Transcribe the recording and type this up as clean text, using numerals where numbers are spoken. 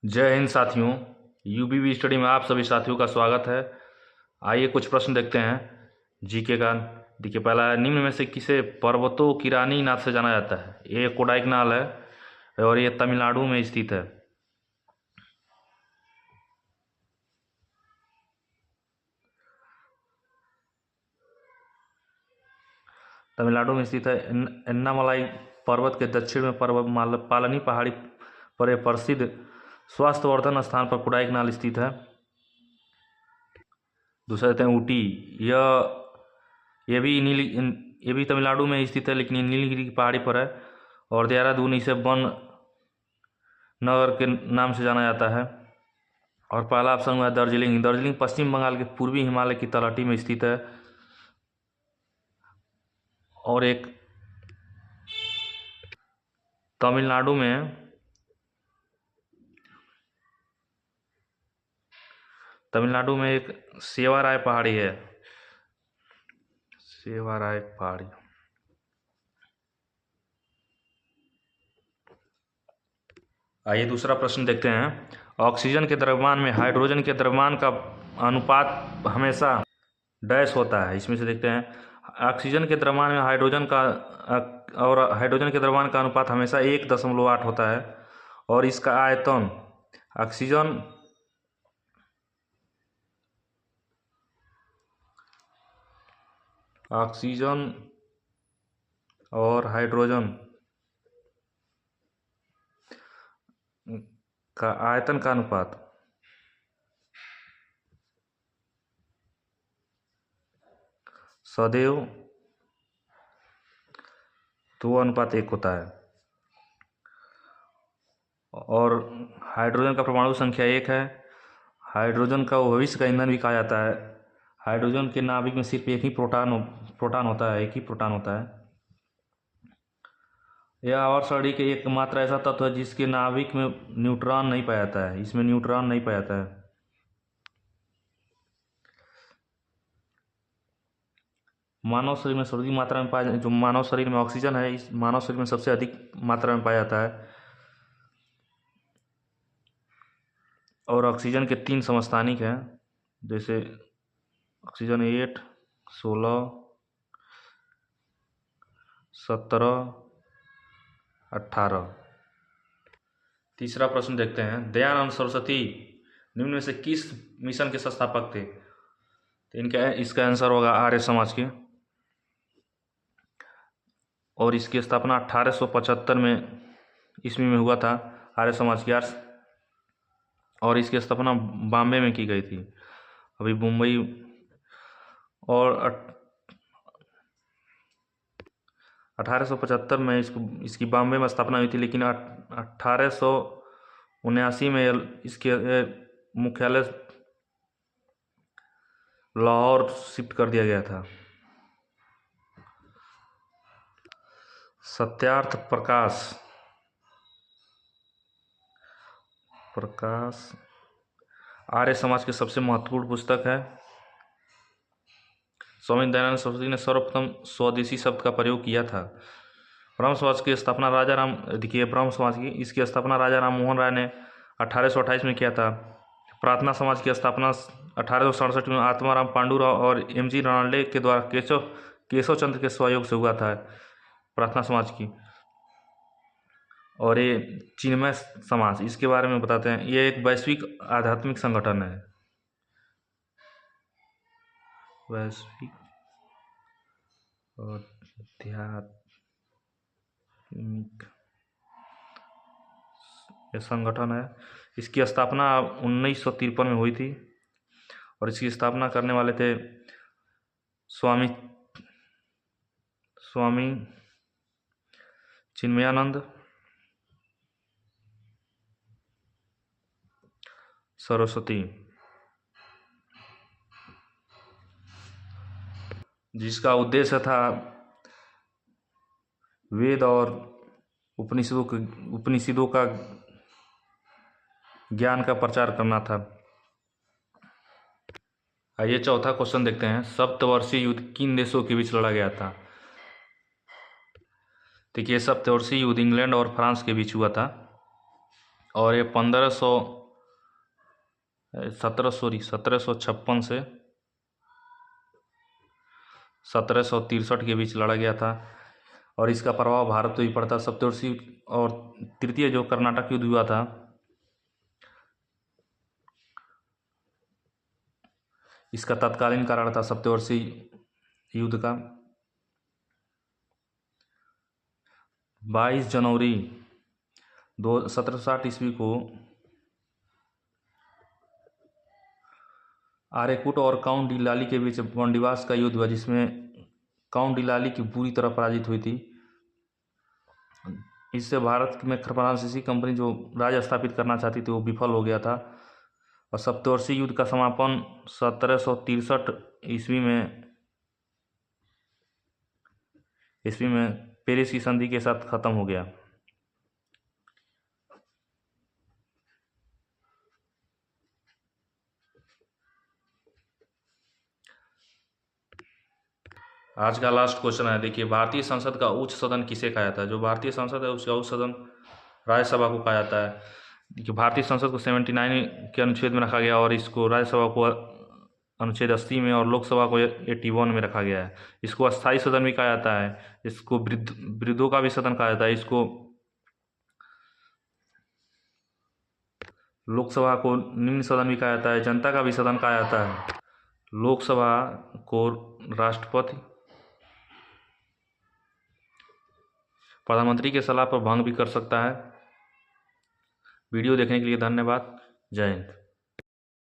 जय हिंद साथियों। यूबीबी स्टडी में आप सभी साथियों का स्वागत है। आइए कुछ प्रश्न देखते हैं जीके का। देखिए, पहला है, निम्न में से किसे पर्वतों की रानी नाम से जाना जाता है? ये कोडाइकनाल है और ये तमिलनाडु में स्थित है। तमिलनाडु में स्थित है। एन्नामलाई पर्वत के दक्षिण में पालनी पहाड़ी पर एक प्रसिद्ध स्वास्थ्यवर्धन स्थान पर कोडाइकनाल स्थित है। दूसरा देते हैं ऊटी। ये भी तमिलनाडु में स्थित है, लेकिन ये नीलगिरी की पहाड़ी पर है। और देहरादून इसे वन नगर के नाम से जाना जाता है। और पहला ऑप्शन हुआ दार्जिलिंग। दार्जिलिंग पश्चिम बंगाल के पूर्वी हिमालय की तलहटी में स्थित है। और एक तमिलनाडु में एक सेवाराय पहाड़ी है। सेवाराय पहाड़ी। आइए दूसरा प्रश्न देखते हैं। ऑक्सीजन के द्रव्यमान में हाइड्रोजन के द्रव्यमान का अनुपात हमेशा डैश होता है। इसमें से देखते हैं, ऑक्सीजन के द्रव्यमान में हाइड्रोजन के द्रव्यमान का अनुपात हमेशा 1.8 होता है। और इसका आयतन ऑक्सीजन और हाइड्रोजन का आयतन का अनुपात सदैव 2:1 होता है। और हाइड्रोजन का परमाणु संख्या 1 है। हाइड्रोजन का भविष्य का ईंधन भी कहा जाता है। हाइड्रोजन के नाभिक में सिर्फ एक ही प्रोटॉन होता है, एक ही प्रोटॉन होता है। यह आवर्तसारणी के एकमात्र ऐसा तत्व है जिसके नाभिक में न्यूट्रॉन नहीं पाया जाता है। इसमें न्यूट्रॉन नहीं पाया जाता है। मानव शरीर में सर्वाधिक मात्रा में पाया जो मानव शरीर में ऑक्सीजन है, इस मानव शरीर में सबसे अधिक मात्रा में पाया जाता है। और ऑक्सीजन के 3 समस्थानिक हैं, जैसे ऑक्सीजन 8, 16, 17, 18। तीसरा प्रश्न देखते हैं। दयानंद सरस्वती निम्न में से किस मिशन के संस्थापक थे? तो इसका आंसर होगा आर्य समाज के। और इसकी स्थापना 1875 में ईस्वी में हुआ था, आर्य समाज की आर्य। और इसकी स्थापना बॉम्बे में की गई थी, अभी मुंबई। और 1875 में इसकी बॉम्बे में स्थापना हुई थी, लेकिन 1879 में इसके मुख्यालय लाहौर शिफ्ट कर दिया गया था। सत्यार्थ प्रकाश आर्य समाज की सबसे महत्वपूर्ण पुस्तक है। स्वामी दयानंद सरस्वती ने सर्वप्रथम स्वदेशी शब्द का प्रयोग किया था। ब्रह्म समाज की स्थापना इसकी स्थापना राजा राम मोहन राय ने 1828 में किया था। प्रार्थना समाज की स्थापना 1867 में आत्माराम पांडुराव और एम.जी. रानडे के द्वारा केशव चंद्र के सहयोग से हुआ था प्रार्थना समाज की। और ये चिन्मय समाज, इसके बारे में बताते हैं। ये एक वैश्विक आध्यात्मिक संगठन है। वैश्विक आध्यात्मिक ये संगठन है। इसकी स्थापना 1953 में हुई थी। और इसकी स्थापना करने वाले थे स्वामी चिन्मयानंद सरस्वती, जिसका उद्देश्य था वेद और उपनिषदों का ज्ञान का प्रचार करना था। आइए चौथा क्वेश्चन देखते हैं। सप्तवर्षीय युद्ध किन देशों के बीच लड़ा गया था? देखिए, सप्तवर्षीय युद्ध इंग्लैंड और फ्रांस के बीच हुआ था। और ये 1756 से 1763 के बीच लड़ा गया था। और इसका प्रभाव भारत पर भी पड़ता। सप्तवर्षीय और तृतीय जो कर्नाटक युद्ध हुआ था, इसका तत्कालीन कारण था सप्तवर्षीय युद्ध का। 22 जनवरी 1760 ईस्वी को आर्यकुट और काउंट डिलाली के बीच बंडिवास का युद्ध हुआ, जिसमें काउंट डिलाली की बुरी तरह पराजित हुई थी। इससे भारत में फ्रांसीसी कंपनी जो राज स्थापित करना चाहती थी वो विफल हो गया था। और सप्तवर्षीय युद्ध का समापन 1763 ईस्वी में पेरिस की संधि के साथ खत्म हो गया। आज का लास्ट क्वेश्चन है, देखिए, भारतीय संसद का उच्च सदन किसे कहा जाता है? जो भारतीय संसद है उसका उच्च सदन राज्यसभा को कहा जाता है। देखिए, भारतीय संसद को 79 के अनुच्छेद में रखा गया और इसको राज्यसभा को अनुच्छेद 80 में और लोकसभा को 81 में रखा गया है। इसको अस्थायी सदन भी कहा जाता है, इसको वृद्धों का भी सदन कहा जाता है, इसको लोकसभा को निम्न सदन भी कहा जाता है, जनता का भी सदन कहा जाता है। लोकसभा को राष्ट्रपति प्रधानमंत्री के सलाह पर भंग भी कर सकता है। वीडियो देखने के लिए धन्यवाद। जय हिंद।